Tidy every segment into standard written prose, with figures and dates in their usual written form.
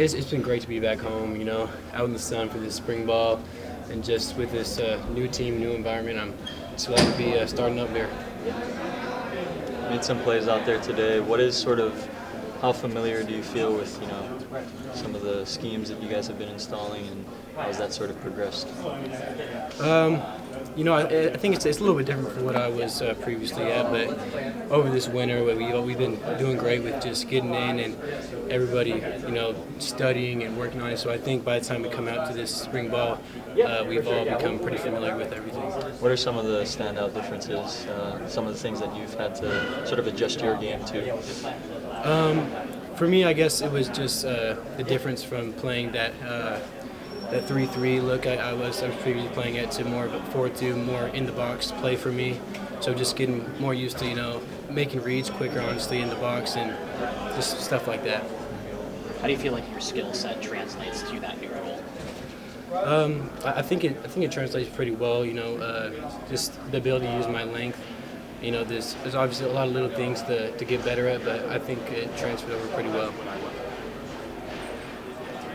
It's been great to be back home, out in the sun for this spring ball, and just with this new team, new environment. I'm just glad to be starting up here. Made some plays out there today. How familiar do you feel with some of the schemes that you guys have been installing, and how has that sort of progressed? I think it's a little bit different from what I was previously at, but over this winter, we've been doing great with just getting in and everybody, studying and working on it. So I think by the time we come out to this spring ball, we've all become pretty familiar with everything. What are some of the standout differences, some of the things that you've had to sort of adjust your game to? For me, I guess it was just the difference from playing that 3-3 look I was previously playing it to more of a 4-2, more in the box play for me. So just getting more used to making reads quicker, honestly, in the box and just stuff like that. How do you feel like your skill set translates to that new role? I think it translates pretty well. Just the ability to use my length. There's obviously a lot of little things to get better at, but I think it transferred over pretty well.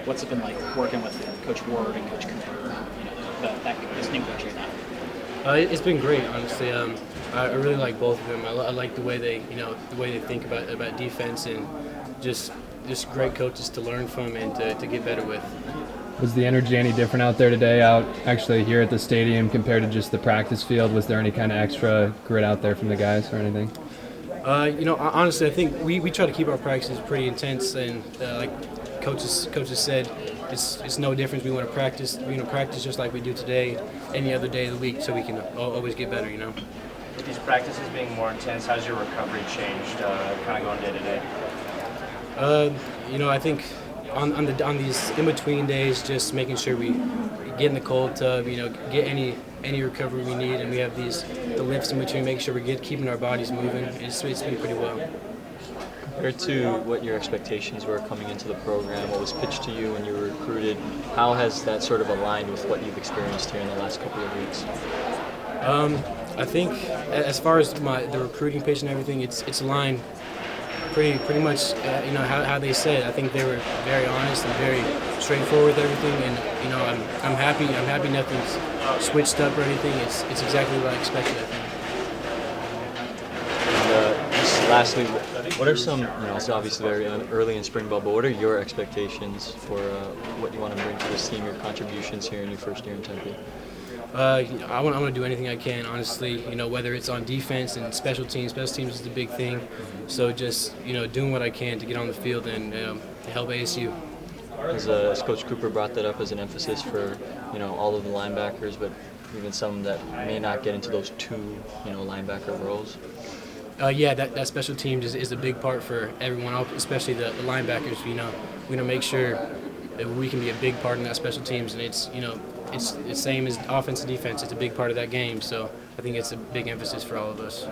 What's it been like working with Coach Ward and Coach Cooper, this new coach right now? It's been great, honestly. I really like both of them. I like the way they think about defense, and just great coaches to learn from and to get better with. Was the energy any different out there today, out actually here at the stadium compared to just the practice field? Was there any kind of extra grit out there from the guys or anything? Honestly, I think we try to keep our practices pretty intense, and like coaches said, it's no difference. We want to practice. Practice just like we do today, any other day of the week, so we can always get better. With these practices being more intense, how's your recovery changed, kind of going day to day? I think on these in between days, just making sure we get in the cold tub, get any recovery we need, and we have the lifts in between, make sure we're keeping our bodies moving. It's been pretty well. Compared to what your expectations were coming into the program, what was pitched to you when you were recruited, how has that sort of aligned with what you've experienced here in the last couple of weeks? I think as far as the recruiting pitch and everything, it's aligned pretty much how they said. I think they were very honest and very straightforward with everything, and I'm happy nothing's switched up or anything. It's exactly what I expected, I think. Just lastly, what are some, it's obviously very early in spring ball, but what are your expectations for what you want to bring to this team, your contributions here in your first year in Tempe? I want to do anything I can, honestly, whether it's on defense and special teams. Special teams is the big thing. So just, doing what I can to get on the field and to help ASU. As Coach Cooper brought that up as an emphasis for, all of the linebackers, but even some that may not get into those two, linebacker roles. Yeah, that special teams is a big part for everyone, especially the linebackers. We make sure that we can be a big part in that special teams, and it's the same as offense and defense. It's a big part of that game, so I think it's a big emphasis for all of us.